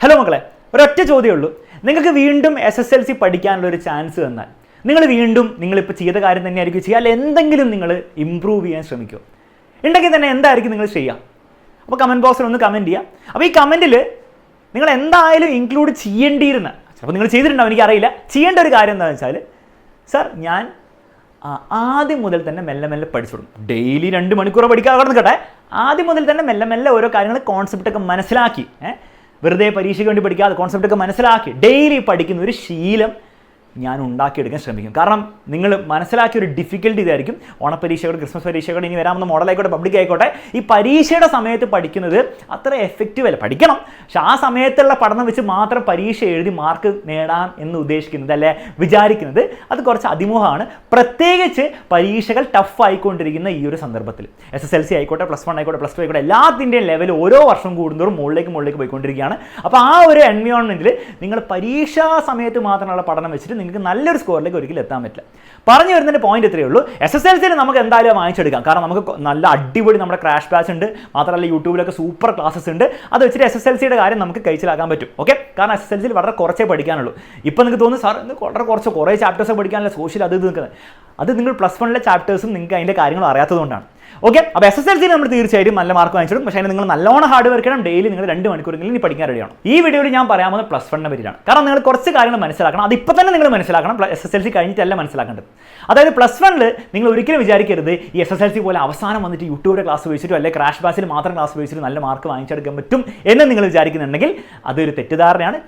Hello മക്കളെ, ഒരൊറ്റ ചോദ്യമേ ഉള്ളൂ. നിങ്ങൾക്ക് വീണ്ടും SSLC പഠിക്കാനുള്ളൊരു ചാൻസ് തന്നാൽ നിങ്ങൾ വീണ്ടും നിങ്ങളിപ്പോൾ ചെയ്ത കാര്യം തന്നെയായിരിക്കും ചെയ്യുക, അല്ല എന്തെങ്കിലും നിങ്ങൾ ഇമ്പ്രൂവ് ചെയ്യാൻ ശ്രമിക്കുമോ? ഉണ്ടെങ്കിൽ തന്നെ എന്തായിരിക്കും നിങ്ങൾ ചെയ്യുക? അപ്പോൾ കമൻറ്റ് ബോക്സിൽ ഒന്ന് കമൻറ്റ് ചെയ്യുക. അപ്പോൾ ഈ കമൻറ്റിൽ നിങ്ങൾ എന്തായാലും ഇൻക്ലൂഡ് ചെയ്യേണ്ടിയിരുന്ന, അപ്പോൾ നിങ്ങൾ ചെയ്തിട്ടുണ്ടാവും എനിക്കറിയില്ല, ചെയ്യേണ്ട ഒരു കാര്യം എന്താണെന്ന് വെച്ചാൽ, സാർ ഞാൻ ആദ്യം മുതൽ തന്നെ മെല്ലെ മെല്ലെ പഠിച്ചു തുടങ്ങും. ഡെയിലി 2 മണിക്കൂർ പഠിക്കാതെ നിൽക്കട്ടെ, ആദ്യം മുതൽ തന്നെ മെല്ലെ മെല്ലെ ഓരോ കാര്യങ്ങൾ കോൺസെപ്റ്റൊക്കെ മനസ്സിലാക്കി, വെറുതെ പരീക്ഷയ്ക്ക് വേണ്ടി പഠിക്കാതെ കോൺസെപ്റ്റൊക്കെ മനസ്സിലാക്കി ഡെയിലി പഠിക്കുന്ന ഒരു ശീലം ഞാൻ ഉണ്ടാക്കിയെടുക്കാൻ ശ്രമിക്കും. കാരണം നിങ്ങൾ മനസ്സിലാക്കിയ ഒരു ഡിഫിക്കൽട്ടി ഇതായിരിക്കും. ഓണപരീക്ഷകൾ, ക്രിസ്മസ് പരീക്ഷകൾ, ഇനി വരാവുന്ന മോഡലായിക്കോട്ടെ, പബ്ലിക് ആയിക്കോട്ടെ, ഈ പരീക്ഷയുടെ സമയത്ത് പഠിക്കുന്നത് അത്ര എഫക്റ്റീവ് അല്ല. പഠിക്കണം, പക്ഷെ ആ സമയത്തുള്ള പഠനം വെച്ച് മാത്രം പരീക്ഷ എഴുതി മാർക്ക് നേടാം എന്ന് ഉദ്ദേശിക്കുന്നത് അല്ലെ വിചാരിക്കുന്നത് അത് കുറച്ച് അതിമോഹമാണ്. പ്രത്യേകിച്ച് പരീക്ഷകൾ ടഫ് ആയിക്കൊണ്ടിരിക്കുന്ന ഈ ഒരു സന്ദർഭത്തിൽ SSLC ആയിക്കോട്ടെ, +1 ആയിക്കോട്ടെ, +2 ആയിക്കോട്ടെ, എല്ലാത്തിൻ്റെയും ലെവൽ ഓരോ വർഷം കൂടുന്നതോറും മുകളിലേക്ക് പോയിക്കൊണ്ടിരിക്കുകയാണ്. അപ്പോൾ ആ ഒരു എൻവയോൺമെൻറ്റിൽ നിങ്ങൾ പരീക്ഷാ സമയത്ത് മാത്രമുള്ള പഠനം വെച്ചിട്ട് നിങ്ങൾക്ക് നല്ലൊരു സ്കോറിലേക്ക് ഒരിക്കലും എത്താൻ പറ്റില്ല. പറഞ്ഞു വരുന്നതിൻ്റെ പോയിന്റ് ഇത്രയേ ഉള്ളൂ. SSLCയിൽ നമുക്ക് എന്തായാലും വാങ്ങിച്ചെടുക്കാം. കാരണം നമുക്ക് നല്ല അടിപൊളി നമ്മുടെ ക്രാഷ് ബാച്ച് ഉണ്ട്, മാത്രമല്ല യൂട്യൂബിലൊക്കെ സൂപ്പർ ക്ലാസ്സസ് ഉണ്ട്. അത് വെച്ചിട്ട് SSLCയുടെ കാര്യം നമുക്ക് കഴിച്ചിലാക്കാൻ പറ്റും. ഓക്കെ, കാരണം SSLCയിൽ വളരെ കുറച്ചേ പഠിക്കാനുള്ളൂ. ഇപ്പം നിങ്ങൾക്ക് തോന്നുന്നു സാർ വളരെ കുറേ ചാപ്റ്റേഴ്സ് പഠിക്കാനുള്ള സോഷ്യൽ അത് നിൽക്കുന്നത്, അത് നിങ്ങൾ +1 ചാപ്റ്റേഴ്സും നിങ്ങൾക്ക് അതിൻ്റെ കാര്യങ്ങളും അറിയാത്തതുകൊണ്ടാണ്. ഓക്കെ, അപ്പോൾ SSLCയിൽ നമ്മൾ തീർച്ചയായും നല്ല മാർക്ക് വാങ്ങിച്ചിടും. പക്ഷേ നിങ്ങൾ നല്ലോണം ഹാർഡ് വർക്ക് ചെയ്യണം. ഡെയിലി നിങ്ങൾ 2 മണിക്കൂറെങ്കിലും ഇനി പഠിക്കാൻ റെഡിയാണ്. ഈ വീഡിയോയിൽ ഞാൻ പറയാൻ പോകുന്നത് +1നെ പറ്റിയാണ്. കാരണം നിങ്ങൾ കുറച്ച് കാര്യങ്ങൾ മനസ്സിലാക്കണം. അതിപ്പോൾ തന്നെ നിങ്ങൾ മനസ്സിലാക്കണം, SSLC കഴിഞ്ഞിട്ടല്ല മനസ്സിലാക്കേണ്ടത്. അതായത് +1ൽ നിങ്ങൾ ഒരിക്കലും വിചാരിക്കരുത് ഈ SSLC പോലെ അവസാനം വന്നിട്ട് യൂട്യൂബിലെ ക്ലാസ് ഉപയോഗിച്ചിട്ടോ അല്ലെങ്കിൽ ക്രാഷ് ബാച്ചിൽ മാത്രം ക്ലാസ് ഉപയോഗിച്ചിട്ട് നല്ല മാർക്ക് വാങ്ങിച്ചെടുക്കാൻ പറ്റും എന്ന് നിങ്ങൾ വിചാരിക്കുന്നുണ്ടെങ്കിൽ അതൊരു തെറ്റിദ്ധാരണയാണ്.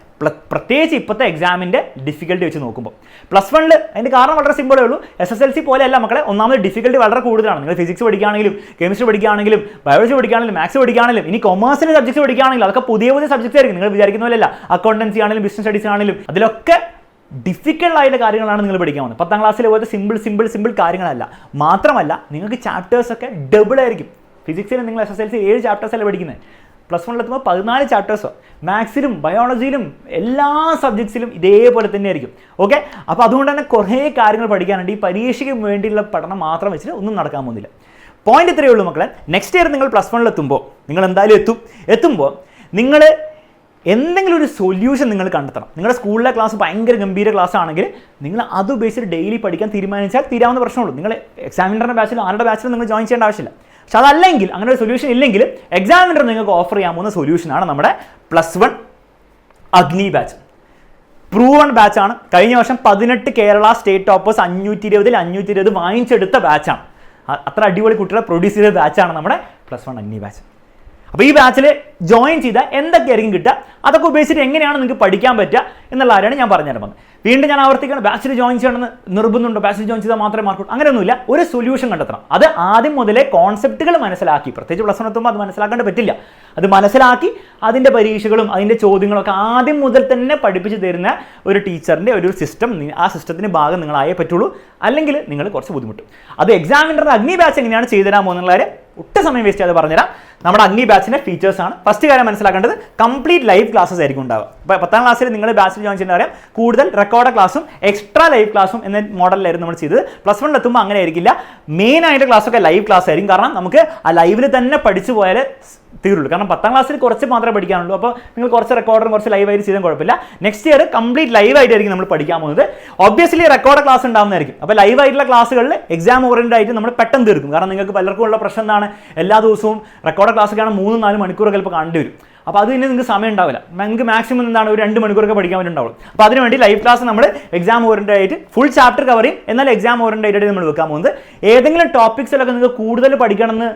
പ്രത്യേകിച്ച് ഇപ്പോഴത്തെ എക്സാമിൻ്റെ ഡിഫിക്കൽട്ടി വെച്ച് നോക്കുമ്പോൾ +1ൽ അതിൻ്റെ കാരണം വളരെ സിമ്പിളേ ഉള്ളൂ. SSLC പോലെ അല്ല മക്കളെ. ഒന്നാമത് ഡിഫിക്കൽട്ടി വളരെ കൂടുതലാണ്. നിങ്ങൾ ഫിസിക്സ് പഠിക്കുകയാണെങ്കിലും, കെമിസ്ട്രി പഠിക്കുകയാണെങ്കിലും, ബയോളജി പഠിക്കുകയാണെങ്കിലും, മാത്സ് പഠിക്കുകയാണെങ്കിലും, ഇനി കൊമേഴ്സിൻ്റെ സബ്ജക്ട്സ് പഠിക്കുകയാണെങ്കിലും അതൊക്കെ പുതിയ സബ്ജക്ട്സ് ആയിരിക്കും. നിങ്ങൾ വിചാരിക്കുന്ന പോലെയല്ല. അക്കൗണ്ടൻസി ആണെങ്കിലും ബിസിനസ് സ്റ്റഡീസ് ആണെങ്കിലും അതിലൊക്കെ ഡിഫിക്കൽട്ട് ആയിട്ടുള്ള കാര്യങ്ങളാണ് നിങ്ങൾ പഠിക്കാൻ പോകുന്നത്. 10ാം ക്ലാസ്സിലെ പോലത്തെ സിമ്പിൾ കാര്യങ്ങളല്ല. മാത്രമല്ല നിങ്ങൾക്ക് ചാപ്റ്റേഴ്സൊക്കെ ഡബിൾ ആയിരിക്കും. ഫിസിക്സിൽ നിങ്ങൾ SSLC 7 ചാപ്റ്റേഴ്സല്ലേ പഠിക്കുന്നത്, +1 14 ചാപ്റ്റേഴ്സോ. മാത്സിലും ബയോളജിയിലും എല്ലാ സബ്ജക്ട്സിലും ഇതേപോലെ തന്നെ ആയിരിക്കും. ഓക്കെ, അപ്പോൾ അതുകൊണ്ട് തന്നെ കുറേ കാര്യങ്ങൾ പഠിക്കാനുണ്ട്. ഈ പരീക്ഷയ്ക്ക് വേണ്ടിയുള്ള പഠനം മാത്രം വെച്ചിട്ട് ഒന്നും നടക്കാൻ പോകുന്നില്ല. പോയിന്റ് ഇത്രയേ ഉള്ളൂ മക്കളെ. നെക്സ്റ്റ് ഇയർ നിങ്ങൾ +1 എത്തുമ്പോൾ നിങ്ങൾ എന്തായാലും എത്തുമ്പോൾ നിങ്ങൾ എന്തെങ്കിലും ഒരു സൊല്യൂഷൻ നിങ്ങൾ കണ്ടെത്തണം. നിങ്ങളുടെ സ്കൂളിലെ ക്ലാസ് ഭയങ്കര ഗംഭീര ക്ലാസ് ആണെങ്കിൽ നിങ്ങൾ അത് ഉപയോഗിച്ചിട്ട് ഡെയിലി പഠിക്കാൻ തീരുമാനിച്ചാൽ തീരാവുന്ന പ്രശ്നമുള്ളൂ. നിങ്ങൾ എക്സാമിനറിൻ്റെ ബാച്ചിലും ആരുടെ ബാച്ചിലും നിങ്ങൾ ജോയിൻ ചെയ്യേണ്ട ആവശ്യമില്ല. പക്ഷെ അതല്ലെങ്കിൽ, അങ്ങനെ ഒരു സൊല്യൂഷൻ ഇല്ലെങ്കിൽ എക്സാമിനർ നിങ്ങൾക്ക് ഓഫർ ചെയ്യാൻ പോകുന്ന സൊല്യൂഷനാണ് നമ്മുടെ +1 അഗ്നി ബാച്ച്. പ്രൂവൺ ബാച്ചാണ്. കഴിഞ്ഞ വർഷം 18 കേരള സ്റ്റേറ്റ് ടോപ്പേഴ്സ് 520ൽ 520 വാങ്ങിച്ചെടുത്ത ബാച്ചാണ്. അത്ര അടിപൊളി കുട്ടികളെ പ്രൊഡ്യൂസ് ചെയ്ത ബാച്ചാണ് നമ്മുടെ +1 അഗ്നി ബാച്ച്. അപ്പോൾ ഈ ബാച്ചിൽ ജോയിൻ ചെയ്താൽ എന്തൊക്കെയായിരിക്കും കിട്ടുക, അതൊക്കെ ഉപയോഗിച്ചിട്ട് എങ്ങനെയാണ് നിങ്ങൾക്ക് പഠിക്കാൻ പറ്റുക എന്നുള്ള കാര്യമാണ് ഞാൻ പറഞ്ഞുതരുന്നത്. വീണ്ടും ഞാൻ ആവർത്തിക്കണം, ബാച്ചിൽ ജോയിൻ ചെയ്യണമെന്ന് നിർബന്ധമുണ്ടോ? ബാച്ചിൽ ജോയിൻ ചെയ്താൽ മാത്രമേ മാർക്ക് കിട്ടൂ? അങ്ങനെയൊന്നുമില്ല. ഒരു സൊല്യൂഷൻ കണ്ടെത്തണം. അത് ആദ്യം മുതലേ കോൺസെപ്റ്റുകൾ മനസ്സിലാക്കി, പ്രത്യേകിച്ച് +1 എത്തുമ്പോൾ അത് മനസ്സിലാക്കേണ്ട പറ്റില്ല. അത് മനസ്സിലാക്കി അതിൻ്റെ പരീക്ഷകളും അതിൻ്റെ ചോദ്യങ്ങളൊക്കെ ആദ്യം മുതൽ തന്നെ പഠിപ്പിച്ച് തരുന്ന ഒരു ടീച്ചറിൻ്റെ ഒരു സിസ്റ്റം, ആ സിസ്റ്റത്തിൻ്റെ ഭാഗം നിങ്ങളായേ പറ്റുള്ളൂ. അല്ലെങ്കിൽ നിങ്ങൾ കുറച്ച് ബുദ്ധിമുട്ടും. അത് എക്സാമിനറുടെ അഗ്നി ബാച്ച് എങ്ങനെയാണ് ചെയ്തു തരാൻ പോകുന്നുള്ള കാര്യം ഒട്ടും സമയം വേസ്റ്റ് ചെയ്യാതെ പറഞ്ഞുതരാം. നമ്മുടെ അഗ്നി ബാച്ചിൻ്റെ ഫീച്ചേഴ്സാണ്. ഫസ്റ്റ് കാര്യം മനസ്സിലാക്കേണ്ടത്, കംപ്ലീറ്റ് ലൈവ് ക്ലാസ്സസ് ആയിരിക്കും ഉണ്ടാവുക. ഇപ്പോൾ 10ാം ക്ലാസ്സിൽ നിങ്ങൾ ബാച്ചിൽ ജോയിൻ ചെയ്യുന്ന കാര്യം കൂടുതൽ റെക്കോർഡ് ക്ലാസ്സും എക്സ്ട്രാ ലൈവ് ക്ലാസ്സും എന്ന മോഡലിലായിരുന്നു നമ്മൾ ചെയ്തത്. +1 എത്തുമ്പോൾ അങ്ങനെ ആയിരിക്കില്ല. മെയിൻ ആയിട്ട് ക്ലാസ്സൊക്കെ ലൈവ് ക്ലാസ് ആയിരിക്കും. കാരണം നമുക്ക് ആ ലൈവിൽ തന്നെ പഠിച്ചു പോയാൽ തീരുള്ളൂ. കാരണം 10ാം ക്ലാസ്സിൽ കുറച്ച് മാത്രമേ പഠിക്കാനുള്ളൂ. അപ്പോൾ നിങ്ങൾ കുറച്ച് റെക്കോർഡറും കുറച്ച് ലൈവായിട്ട് ചെയ്താൽ കുഴപ്പമില്ല. നെക്സ്റ്റ് ഇയർ കംപ്ലീറ്റ് ലൈവായിട്ടായിരിക്കും നമ്മൾ പഠിക്കാൻ പോകുന്നത്. ഒബ്വിയസ്ലി റെക്കോർഡ് ക്ലാസ് ഉണ്ടാകുന്നതായിരിക്കും. അപ്പോൾ ലൈവായിട്ടുള്ള ക്ലാസ്സുകളിൽ എക്സാം ഓറിയൻറ്റഡ് ആയിട്ട് നമ്മൾ പെട്ടെന്ന് തീർക്കും. കാരണം നിങ്ങൾക്ക് പലർക്കും ഉള്ള പ്രശ്നം എന്താണ്, എല്ലാ ദിവസവും റെക്കോർഡ് ക്ലാസ്സൊക്കെയാണ് 3-4 മണിക്കൂർ ചിലപ്പോൾ കണ്ടു വരും. അപ്പോൾ അത് തന്നെ നിങ്ങൾക്ക് സമയം ഉണ്ടാവില്ല. നിങ്ങൾക്ക് മാക്സിമം എന്താണ് ഒരു 2 മണിക്കൂറൊക്കെ പഠിക്കാൻ വേണ്ടിയിട്ടുണ്ടാവും. അപ്പോൾ അതിനുവേണ്ടി ലൈവ് ക്ലാസ് നമ്മൾ എക്സാം ഓറിയൻറ്റഡ് ആയിട്ട് ഫുൾ ചാപ്റ്റർ കവർ ചെയ്യും. എന്നാൽ എക്സാം ഓറിയൻറ്റഡ് ആയിട്ട് നമ്മൾ വെക്കാൻ പോകുന്നത് ഏതെങ്കിലും ടോപ്പിക്സിലൊക്കെ നിങ്ങൾക്ക് കൂടുതൽ പഠിക്കണമെന്ന്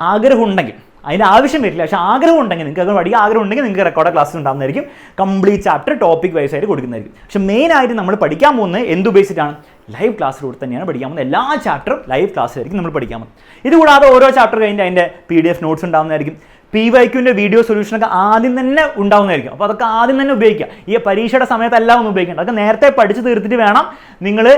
ആഗ്രഹം ഉണ്ടെങ്കിൽ, അതിൻ്റെ ആവശ്യം വരില്ല, പക്ഷേ ആഗ്രഹം ഉണ്ടെങ്കിൽ, നിങ്ങൾക്ക് പഠിക്കാൻ ആഗ്രഹം ഉണ്ടെങ്കിൽ നിങ്ങൾക്ക് റെക്കോർഡ് ക്ലാസ് ഉണ്ടാകുന്നതായിരിക്കും. കംപ്ലീറ്റ് ചാപ്റ്റർ ടോപ്പിക് വൈസ് ആയിട്ട് കൊടുക്കുന്നതായിരിക്കും. പക്ഷേ മെയിനായിട്ട് നമ്മൾ പഠിക്കാൻ പോകുന്നത് എന്ത് ബേസിലാണ്? ലൈവ് ക്ലാസ്സിലൂടെ തന്നെയാണ് പഠിക്കാൻ പോകുന്നത്. എല്ലാ ചാപ്റ്ററും ലൈവ് ക്ലാസ്സിലായിരിക്കും നമ്മൾ പഠിക്കാൻ പോകുന്നത്. ഇതുകൂടാതെ ഓരോ ചാപ്റ്റർ കഴിഞ്ഞ് അതിൻ്റെ PDF നോട്ട്സ് ഉണ്ടാകുന്നതായിരിക്കും. PYQൻ്റെ വീഡിയോ സൊല്യൂഷനൊക്കെ ആദ്യം തന്നെ ഉണ്ടാകുന്നതായിരിക്കും. അപ്പോൾ അതൊക്കെ ആദ്യം തന്നെ ഉപയോഗിക്കുക. ഈ പരീക്ഷയുടെ സമയത്തെല്ലാം ഒന്നും ഉപയോഗിക്കേണ്ട. അതൊക്കെ നേരത്തെ പഠിച്ച് തീർത്തിട്ട് വേണം നിങ്ങൾ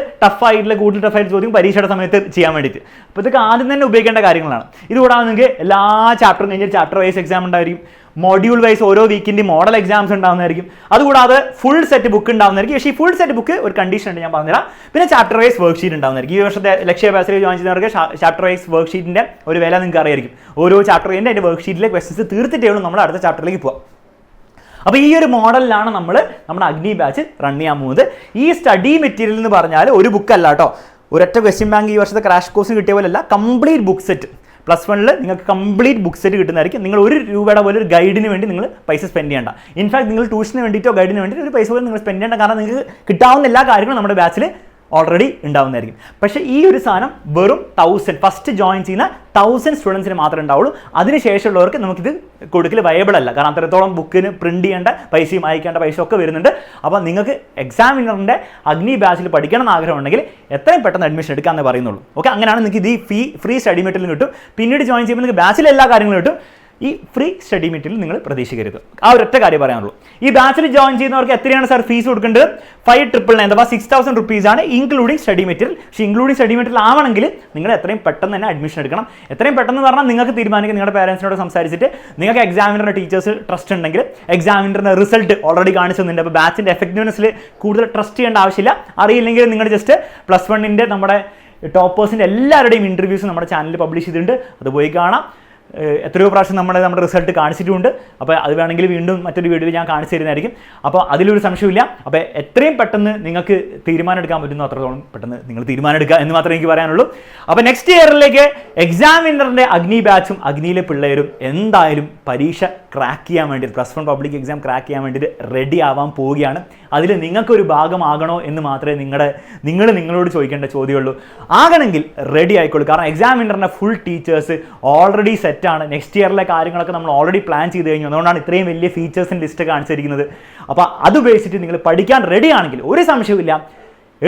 കൂടുതൽ ടഫായിട്ട് ചോദ്യം പരീക്ഷയുടെ സമയത്ത് ചെയ്യാൻ വേണ്ടിയിട്ട്. അപ്പോൾ ഇതൊക്കെ ആദ്യം തന്നെ ഉപയോഗിക്കേണ്ട കാര്യങ്ങളാണ്. ഇതുകൂടാതെ നിങ്ങൾക്ക് എല്ലാ ചാപ്റ്ററും കഴിഞ്ഞ് ചാപ്റ്റർ വൈസ് എക്സാം ഉണ്ടായിരിക്കും. മോഡ്യൂൾ വൈസ് ഓരോ വീക്കിൻ്റെ മോഡൽ എക്സാംസ് ഉണ്ടാകുന്നതായിരിക്കും. അതുകൂടാതെ ഫുൾ സെറ്റ് ബുക്ക് ഉണ്ടാകുന്നതായിരിക്കും. പക്ഷേ ഈ ഫുൾ സെറ്റ് ബുക്ക് ഒരു കണ്ടീഷൻ ഉണ്ട്, ഞാൻ പറഞ്ഞുതരാം. പിന്നെ ചാപ്റ്റർ വൈസ് വർക്ക്ഷീറ്റ് ഉണ്ടാകുന്നതായിരിക്കും. ഈ വർഷത്തെ ലക്ഷ്യ ബാച്ചിൽ ജോയിൻ ചെയ്യുന്നവർക്ക് ചാപ്റ്റർ വൈസ് വർക്ക്ഷീറ്റിൻ്റെ ഒരു വില നിങ്ങൾക്ക് അറിയായിരിക്കും. ഓരോ ചാപ്റ്ററിൻ്റെ അതിൻ്റെ വർക്ക്ഷീറ്റിലെ ക്വസ്റ്റൻസ് തീർത്തിട്ടേ ഉള്ളൂ നമ്മൾ അടുത്ത ചാപ്റ്ററിലേക്ക് പോകാം. അപ്പോൾ ഈ ഒരു മോഡലിലാണ് നമ്മുടെ അഗ്നി ബാച്ച് റൺ ചെയ്യാൻ പോകുന്നത്. ഈ സ്റ്റഡി മെറ്റീരിയൽ എന്ന് പറഞ്ഞാൽ ഒരു ബുക്കല്ല കേട്ടോ, ഒരൊറ്റ ക്വസ്റ്റ്യൻ ബാങ്ക് ഈ വർഷത്തെ ക്രാഷ് കോഴ്സ് കിട്ടിയ പോലെയല്ല, കംപ്ലീറ്റ് ബുക്ക് സെറ്റ്. +1 നിങ്ങൾക്ക് കംപ്ലീറ്റ് ബുക്ക് സെറ്റ് കിട്ടുന്നതായിരിക്കും. നിങ്ങൾ ₹1 പോലെ ഒരു ഗൈഡിന് വേണ്ടി നിങ്ങൾ പൈസ സ്പെൻഡ് ചെയ്യേണ്ട. ഇൻഫാക്ട് നിങ്ങൾ ട്യൂഷന് വേണ്ടിയിട്ടോ ഗൈഡിന് വേണ്ടിയിട്ട് ഒരു പൈസ പോലും നിങ്ങൾ സ്പെൻഡ് ചെയ്യേണ്ട. കാരണം നിങ്ങൾക്ക് കിട്ടാവുന്ന എല്ലാ കാര്യങ്ങളും നമ്മുടെ ബാച്ചിൽ ഓൾറെഡി ഉണ്ടാവുന്നതായിരിക്കും. പക്ഷേ ഈ ഒരു സാധനം വെറും 1000 ഫസ്റ്റ് ജോയിൻ ചെയ്യുന്ന 1000 സ്റ്റുഡൻസിന് മാത്രമേ ഉണ്ടാവുള്ളൂ. അതിനുശേഷമുള്ളവർക്ക് നമുക്കിത് കൊടുക്കൽ വയബിൾ അല്ല. കാരണം അത്രത്തോളം ബുക്കിന് പ്രിന്റ് ചെയ്യേണ്ട പൈസയും അയക്കേണ്ട പൈസ ഒക്കെ വരുന്നുണ്ട്. അപ്പോൾ നിങ്ങൾക്ക് എക്സാമിനറിൻ്റെ അഗ്നി ബാച്ചിൽ പഠിക്കണം എന്ന് ആഗ്രഹം ഉണ്ടെങ്കിൽ എത്രയും പെട്ടെന്ന് അഡ്മിഷൻ എടുക്കാമെന്നേ പറയുന്നുള്ളൂ. ഓക്കെ, അങ്ങനെയാണ് നിങ്ങൾക്ക് ഇത് ഫ്രീ സ്റ്റഡി മെറ്റീരിയൽ കിട്ടും. പിന്നീട് ജോയിൻ ചെയ്യുമ്പോൾ നിങ്ങൾക്ക് ബാച്ചിലെ എല്ലാ കാര്യങ്ങളും കിട്ടും. ഈ ഫ്രീ സ്റ്റഡി മെറ്റീരിയൽ നിങ്ങൾ പ്രതീക്ഷിക്കരുത്. ആ ഒരൊറ്റ കാര്യം പറയാനുള്ളൂ. ഈ ബാച്ചിൽ ജോയിൻ ചെയ്യുന്നവർക്ക് എത്രയാണ് സാർ ഫീസ് കൊടുക്കേണ്ടത്? 5,999 അഥവാ 6,000 റുപ്പീസാണ് ഇൻക്ലൂഡിംഗ് സ്റ്റഡി മെറ്റീരിയൽ. പക്ഷേ ഇൻക്ലൂഡിംഗ് സ്റ്റഡി മെറ്റീരിയൽ ആവണമെങ്കിൽ നിങ്ങൾ എത്രയും പെട്ടെന്ന് തന്നെ അഡ്മിഷൻ എടുക്കണം. എത്രയും പെട്ടെന്ന് പറഞ്ഞാൽ നിങ്ങൾക്ക് തീരുമാനിക്കാം. നിങ്ങളുടെ പേരൻസിനോട് സംസാരിച്ചിട്ട് നിങ്ങൾക്ക് എക്സാമിനറിൻ്റെ ടീച്ചേഴ്സ് ട്രസ്റ്റ് ഉണ്ടെങ്കിൽ എക്സാമിനറിൻ്റെ റിസൾട്ട് ഓൾറെഡി കാണിച്ചു തന്നിട്ടുണ്ട്. അപ്പോൾ ബാച്ചിൻ്റെ എഫക്റ്റീവ്നെസ്സിൽ കൂടുതൽ ട്രസ്റ്റ് ചെയ്യേണ്ട ആവശ്യമില്ല. അറിയില്ലെങ്കിൽ നിങ്ങൾ ജസ്റ്റ് +1 നമ്മുടെ ടോപ്പേഴ്സിൻ്റെ എല്ലാവരുടെയും ഇൻ്റർവ്യൂസ് നമ്മുടെ ചാനലിൽ പബ്ലിഷ് ചെയ്തിട്ടുണ്ട്. അത് പോയി കാണാം. എത്രയോ പ്രാവശ്യം നമ്മുടെ റിസൾട്ട് കാണിച്ചിട്ടുമുണ്ട്. അപ്പോൾ അത് വേണമെങ്കിൽ വീണ്ടും മറ്റൊരു വീഡിയോയിൽ ഞാൻ കാണിച്ചു തരുന്നതായിരിക്കും. അപ്പോൾ അതിലൊരു സംശയമില്ല. അപ്പോൾ എത്രയും പെട്ടെന്ന് നിങ്ങൾക്ക് തീരുമാനം എടുക്കാൻ പറ്റുന്നു അത്രത്തോളം പെട്ടെന്ന് നിങ്ങൾ തീരുമാനം എടുക്കുക എന്ന് മാത്രമേ എനിക്ക് പറയാനുള്ളൂ. അപ്പോൾ നെക്സ്റ്റ് ഇയറിലേക്ക് എക്സാമിനറിൻ്റെ അഗ്നി ബാച്ചും അഗ്നിയിലെ പിള്ളേരും എന്തായാലും പരീക്ഷ ക്രാക്ക് ചെയ്യാൻ വേണ്ടി +1 പബ്ലിക് എക്സാം ക്രാക്ക് ചെയ്യാൻ വേണ്ടിയിട്ട് റെഡി ആവാൻ പോവുകയാണ്. അതിൽ നിങ്ങൾക്കൊരു ഭാഗമാകണോ എന്ന് മാത്രമേ നിങ്ങളോട് ചോദിക്കേണ്ട ചോദ്യമുള്ളൂ. ആകണമെങ്കിൽ റെഡി ആയിക്കോളൂ. കാരണം എക്സാമിനറിൻ്റെ ഫുൾ ടീച്ചേഴ്സ് ഓൾറെഡി സെറ്റാണ്. നെക്സ്റ്റ് ഇയറിലെ കാര്യങ്ങളൊക്കെ നമ്മൾ ഓൾറെഡി പ്ലാൻ ചെയ്ത് കഴിഞ്ഞു. അതുകൊണ്ടാണ് ഇത്രയും വലിയ ഫീച്ചേഴ്സിൻ്റെ ലിസ്റ്റ് കാണിച്ചിരിക്കുന്നത്. അപ്പോൾ അത് ഉപയോഗിച്ചിട്ട് നിങ്ങൾ പഠിക്കാൻ റെഡി ആണെങ്കിൽ ഒരു സംശയമില്ല,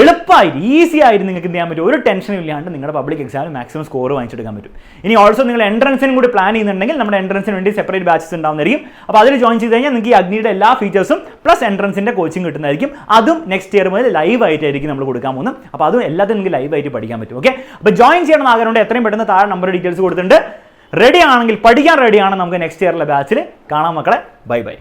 എളുപ്പമായിട്ട് ഈസി ആയിട്ട് നിങ്ങൾക്ക് എന്ത് ചെയ്യാൻ പറ്റും, ഒരു ടെൻഷനും ഇല്ലാണ്ട് നിങ്ങളുടെ പബ്ലിക് എക്സാമിൽ മാക്സിമം സ്കോർ വാങ്ങിച്ചെടുക്കാൻ പറ്റും. ഇനി ഓൾസോ നിങ്ങൾ എൻട്രൻസിനും കൂടി പ്ലാൻ ചെയ്യുന്നുണ്ടെങ്കിൽ നമ്മുടെ എൻട്രൻസിന് വേണ്ടി സെപ്പറേറ്റ് ബാച്ചസ് ഉണ്ടാവുന്നതായിരിക്കും. അപ്പോൾ അതിൽ ജോയിൻ ചെയ്ത് കഴിഞ്ഞാൽ നിങ്ങൾക്ക് ഈ അഗ്നിയുടെ എല്ലാ ഫീച്ചേഴ്സും പ്ലസ് എൻട്രൻസിൻ്റെ കോച്ചിങ് കിട്ടുന്നതായിരിക്കും. അതും നെക്സ്റ്റ് ഇയർ മുതൽ ലൈവ് ആയിട്ടായിരിക്കും നമ്മൾ കൊടുക്കാൻ പോകുന്നത്. അപ്പോൾ അതും എല്ലാത്തിനും നിങ്ങൾക്ക് ലൈവ് ആയിട്ട് പഠിക്കാൻ പറ്റും. ഓക്കെ, അപ്പോൾ ജോയിൻ ചെയ്യണമെന്ന് ആഗ്രഹമുണ്ട്. എത്രയും പെട്ടെന്ന് താഴെ നമ്പർ ഡീറ്റെയിൽസ് കൊടുത്തിട്ടുണ്ട്. റെഡി ആണെങ്കിൽ പഠിക്കാൻ റെഡിയാണ്. നമുക്ക് നെക്സ്റ്റ് ഇയറിലെ ബാച്ചിൽ കാണാം മക്കളെ. Bye bye.